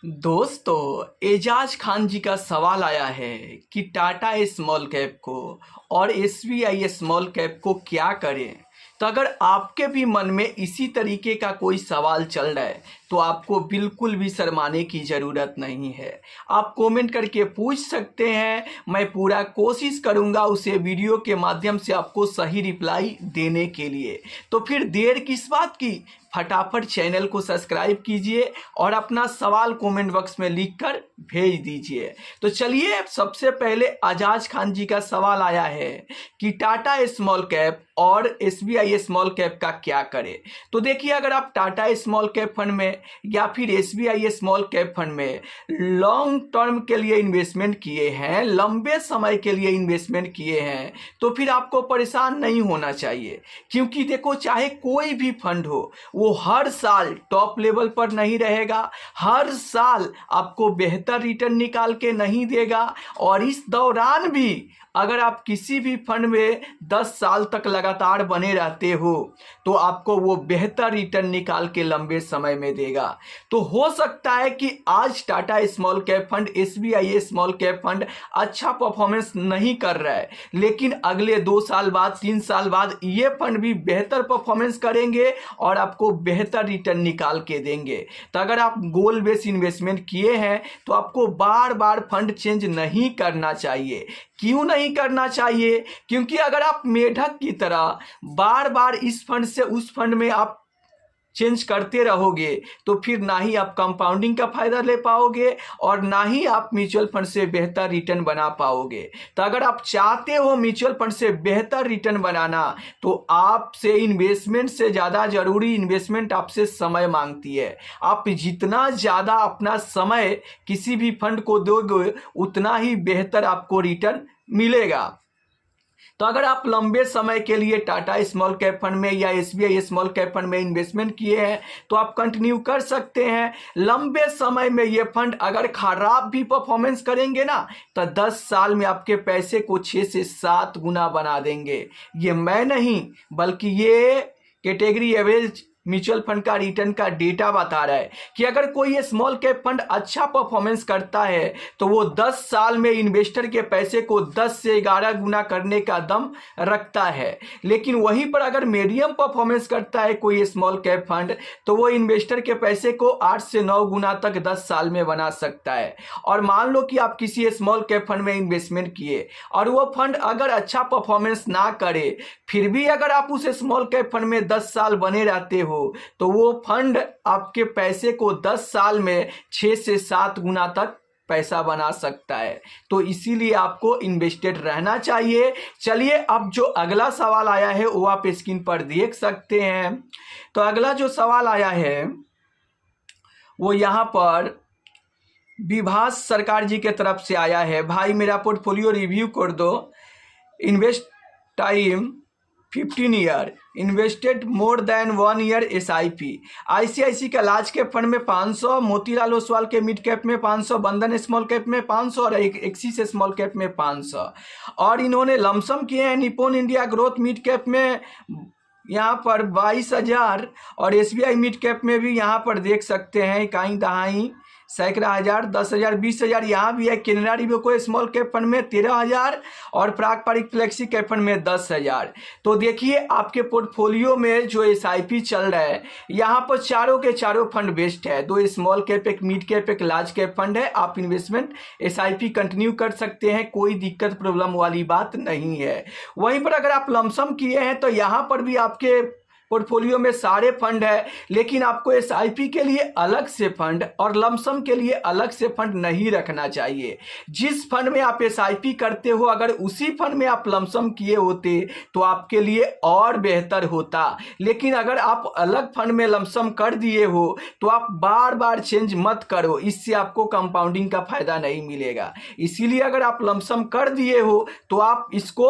दोस्तों, एजाज खान जी का सवाल आया है कि टाटा स्मॉल कैप को और एसबीआई स्मॉल कैप को क्या करें। तो अगर आपके भी मन में इसी तरीके का कोई सवाल चल रहा है तो आपको बिल्कुल भी शर्माने की ज़रूरत नहीं है। आप कमेंट करके पूछ सकते हैं, मैं पूरा कोशिश करूंगा उसे वीडियो के माध्यम से आपको सही रिप्लाई देने के लिए। तो फिर देर किस बात की, फटाफट चैनल को सब्सक्राइब कीजिए और अपना सवाल कमेंट बॉक्स में लिखकर भेज दीजिए। तो चलिए, सबसे पहले एजाज खान जी का सवाल आया है कि टाटा स्मॉल कैप और एसबीआई स्मॉल कैप का क्या करें। तो देखिए, अगर आप टाटा स्मॉल कैप फंड में या फिर एसबीआई स्मॉल कैप फंड में लॉन्ग टर्म के लिए इन्वेस्टमेंट किए हैं, लंबे समय के लिए इन्वेस्टमेंट किए हैं, तो फिर आपको परेशान नहीं होना चाहिए। क्योंकि देखो, चाहे कोई भी फंड हो, वो हर साल टॉप लेवल पर नहीं रहेगा, हर साल आपको बेहतर रिटर्न निकाल के नहीं देगा। और इस दौरान भी अगर आप किसी भी फंड में 10 साल तक लगातार बने रहते हो तो आपको वो बेहतर रिटर्न निकाल के लंबे समय में देगा। तो हो सकता है कि आज Tata small cap fund, SBI small cap fund अच्छा परफॉर्मेंस नहीं कर रहा है, लेकिन अगले 2 साल बाद, 3 साल बाद ये फंड भी बेहतर परफॉर्मेंस करेंगे और आपको बेहतर रिटर्न निकाल के देंगे। तो अगर आप गोल बेस इन्वेस्टमेंट किए हैं तो आपको बार बार फंड चेंज नहीं करना चाहिए। क्यों नहीं करना चाहिए? क्योंकि अगर आप मेढक की तरह बार बार इस फंड से उस फंड में आप चेंज करते रहोगे तो फिर ना ही आप कंपाउंडिंग का फायदा ले पाओगे और ना ही आप म्यूचुअल फंड से बेहतर रिटर्न बना पाओगे। तो अगर आप चाहते हो म्यूचुअल फंड से बेहतर रिटर्न बनाना, तो आपसे इन्वेस्टमेंट से ज़्यादा जरूरी इन्वेस्टमेंट आपसे समय मांगती है। आप जितना ज़्यादा अपना समय किसी भी फंड को दोगे उतना ही बेहतर आपको रिटर्न मिलेगा। तो अगर आप लंबे समय के लिए टाटा स्मॉल कैप फंड में या एसबीआई स्मॉल कैप फंड में इन्वेस्टमेंट किए हैं तो आप कंटिन्यू कर सकते हैं। लंबे समय में ये फंड अगर खराब भी परफॉर्मेंस करेंगे ना, तो 10 साल में आपके पैसे को 6 से 7 गुना बना देंगे। ये मैं नहीं, बल्कि ये कैटेगरी एवरेज म्यूचुअल फंड का रिटर्न का डेटा बता रहा है कि अगर कोई स्मॉल कैप फंड अच्छा परफॉर्मेंस करता है तो वो 10 साल में इन्वेस्टर के पैसे को 10 से 11 गुना करने का दम रखता है। लेकिन वहीं पर अगर मीडियम परफॉर्मेंस करता है कोई स्मॉल कैप फंड तो वो इन्वेस्टर के पैसे को 8 से 9 गुना तक 10 साल में बना सकता है। और मान लो कि आप किसी स्मॉल कैप फंड में इन्वेस्टमेंट किए और वो फंड अगर अच्छा परफॉर्मेंस ना करे, फिर भी अगर आप उस स्मॉल कैप फंड में 10 साल बने रहते हो तो वो फंड आपके पैसे को 10 साल में 6 से 7 गुना तक पैसा बना सकता है। तो इसीलिए आपको इन्वेस्टेड रहना चाहिए। चलिए, अब जो अगला सवाल आया है वो आप स्क्रीन पर देख सकते हैं। तो अगला जो सवाल आया है वो यहाँ पर विभास सरकार जी के तरफ से आया है। भाई, मेरा पोर्टफोलियो रिव्यू कर दो। Invest time 15 year, invested more than 1 year SIP। ICICI का लार्ज कैप फंड में 500, मोतीलाल ओसवाल के मिड कैप में 500, बंधन स्मॉल कैप में 500 और एक्सिस स्मॉल कैप में 500। और इन्होंने लमसम किए हैं Nippon India growth mid cap में यहाँ पर 22,000 और SBI मिड कैप में भी यहाँ पर देख सकते हैं कहीं दहाई सैकड़ा हज़ार, 10,000, 20,000। यहाँ भी है केनरा रिबको स्मॉल कैप फंड में 13,000 और पारंपरिक फ्लेक्सी कैप फंड में 10,000। तो देखिए, आपके पोर्टफोलियो में जो SIP चल रहा है यहाँ पर चारों के चारों फंड बेस्ट है। 2 स्मॉल कैप, एक मिड कैप, एक लार्ज कैप फंड है। आप इन्वेस्टमेंट SIP कंटिन्यू कर सकते हैं, कोई दिक्कत प्रॉब्लम वाली बात नहीं है। वहीं पर अगर आप लमसम किए हैं तो यहाँ पर भी आपके पोर्टफोलियो में सारे फंड है, लेकिन आपको SIP के लिए अलग से फंड और लमसम के लिए अलग से फंड नहीं रखना चाहिए। जिस फंड में आप SIP करते हो, अगर उसी फंड में आप लमसम किए होते तो आपके लिए और बेहतर होता। लेकिन अगर आप अलग फंड में लमसम कर दिए हो तो आप बार बार चेंज मत करो, इससे आपको कंपाउंडिंग का फायदा नहीं मिलेगा। इसीलिए अगर आप लमसम कर दिए हो तो आप इसको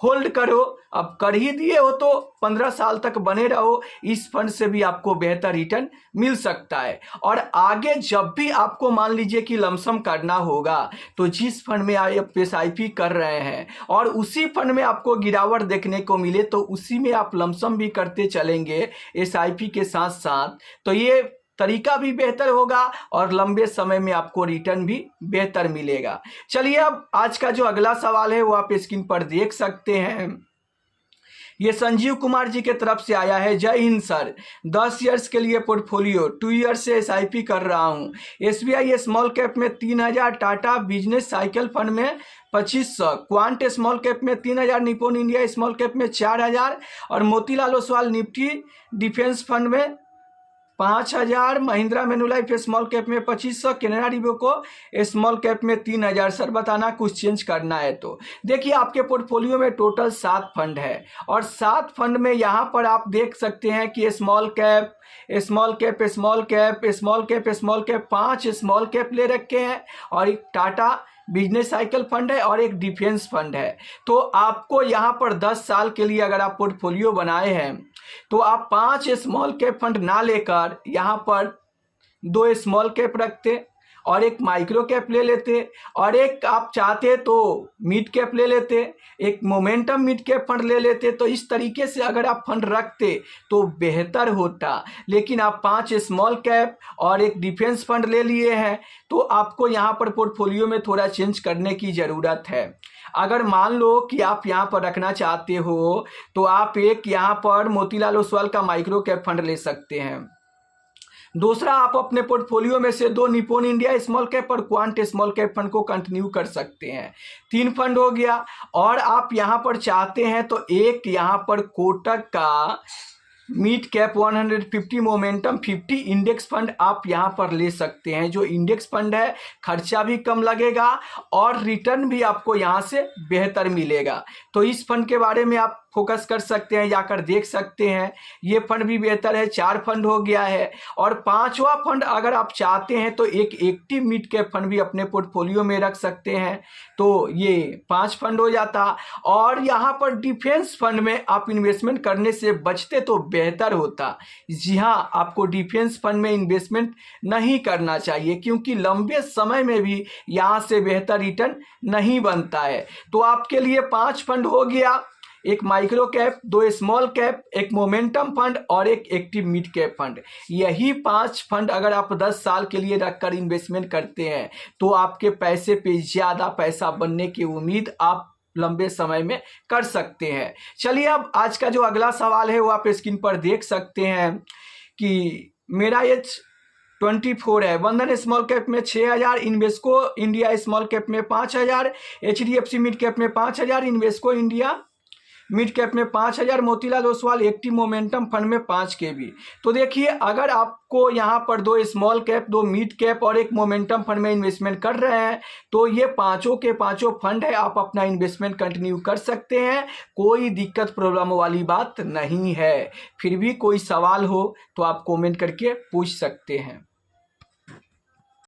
होल्ड करो। अब कर ही दिए हो तो 15 साल तक बने रहो, इस फंड से भी आपको बेहतर रिटर्न मिल सकता है। और आगे जब भी आपको मान लीजिए कि लमसम करना होगा तो जिस फंड में आप SIP कर रहे हैं और उसी फंड में आपको गिरावट देखने को मिले तो उसी में आप लमसम भी करते चलेंगे SIP के साथ साथ, तो ये तरीका भी बेहतर होगा और लंबे समय में आपको रिटर्न भी बेहतर मिलेगा। चलिए अब आज का जो अगला सवाल है वो आप स्क्रीन पर देख सकते हैं। ये संजीव कुमार जी के तरफ से आया है। जय हिंद सर, 10 ईयर्स के लिए पोर्टफोलियो, 2 ईयर्स से SIP कर रहा हूँ। SBI स्मॉल कैप में 3000, टाटा बिजनेस साइकिल फंड में 2500, क्वांट स्मॉल कैप में 3000, निप्पॉन इंडिया स्मॉल कैप में 4000 और Motilal Oswal Nifty defence fund में 5000, महिंद्रा मैन्युलाइफ स्मॉल कैप में 2500, कैनरा रिबोको स्मॉल कैप में 3000। सर बताना कुछ चेंज करना है तो। देखिए आपके पोर्टफोलियो में टोटल 7 फंड है और 7 फंड में यहाँ पर आप देख सकते हैं कि small cap small cap small cap small cap small cap 5 small cap ले रखे हैं और एक टाटा बिजनेस साइकिल फंड है और एक डिफेंस फंड है। तो आपको यहाँ पर 10 साल के लिए अगर आप पोर्टफोलियो बनाए हैं तो आप 5 स्मॉल कैप फंड ना लेकर यहाँ पर 2 स्मॉल कैप रखते और एक माइक्रो कैप ले लेते और एक आप चाहते तो मिड कैप ले लेते, एक मोमेंटम मिड कैप फंड ले लेते। तो इस तरीके से अगर आप फंड रखते तो बेहतर होता, लेकिन आप 5 स्मॉल कैप और एक डिफेंस फंड ले लिए हैं तो आपको यहाँ पर पोर्टफोलियो में थोड़ा चेंज करने की ज़रूरत है। अगर मान लो कि आप यहाँ पर रखना चाहते हो तो आप एक यहाँ पर मोतीलाल ओसवाल का माइक्रो कैप फंड ले सकते हैं। दूसरा, आप अपने पोर्टफोलियो में से 2 निप्पॉन इंडिया स्मॉल कैप और क्वांट स्मॉल कैप फंड को कंटिन्यू कर सकते हैं। 3 फंड हो गया। और आप यहाँ पर चाहते हैं तो एक यहाँ पर कोटक का mid cap 150, momentum 50 index fund आप यहाँ पर ले सकते हैं। जो इंडेक्स फंड है खर्चा भी कम लगेगा और रिटर्न भी आपको यहाँ से बेहतर मिलेगा। तो इस फंड के बारे में आप फोकस कर सकते हैं, जाकर देख सकते हैं। ये फंड भी बेहतर है। 4 फंड हो गया है। और 5वां फंड अगर आप चाहते हैं तो एक एक्टिव मिड कैप फंड भी अपने पोर्टफोलियो में रख सकते हैं। तो ये 5 फंड हो जाता। और यहाँ पर डिफेंस फंड में आप इन्वेस्टमेंट करने से बचते तो बेहतर होता। जी हाँ, आपको डिफेंस फंड में इन्वेस्टमेंट नहीं करना चाहिए क्योंकि लंबे समय में भी यहाँ से बेहतर रिटर्न नहीं बनता है। तो आपके लिए 5 फंड हो गया, एक माइक्रो कैप, 2 स्मॉल कैप, एक मोमेंटम फंड और एक एक्टिव मिड कैप फंड। यही 5 फंड अगर आप 10 साल के लिए रखकर इन्वेस्टमेंट करते हैं तो आपके पैसे पे ज़्यादा पैसा बनने की उम्मीद आप लंबे समय में कर सकते हैं। चलिए अब आज का जो अगला सवाल है वो आप स्क्रीन पर देख सकते हैं कि मेरा एज 24 है। बंधन स्मॉल कैप में 6000, इन्वेस्को इंडिया स्मॉल कैप में 5000, HDFC मिड कैप में 5000, इन्वेस्को इंडिया मिड कैप में 5000, Motilal Oswal active momentum fund में 5 KB। तो देखिए अगर आपको यहाँ पर 2 स्मॉल कैप, 2 मिड कैप और एक मोमेंटम फंड में इन्वेस्टमेंट कर रहे हैं तो ये 5 के 5 फंड है, आप अपना इन्वेस्टमेंट कंटिन्यू कर सकते हैं। कोई दिक्कत प्रॉब्लम वाली बात नहीं है। फिर भी कोई सवाल हो तो आप कमेंट करके पूछ सकते हैं।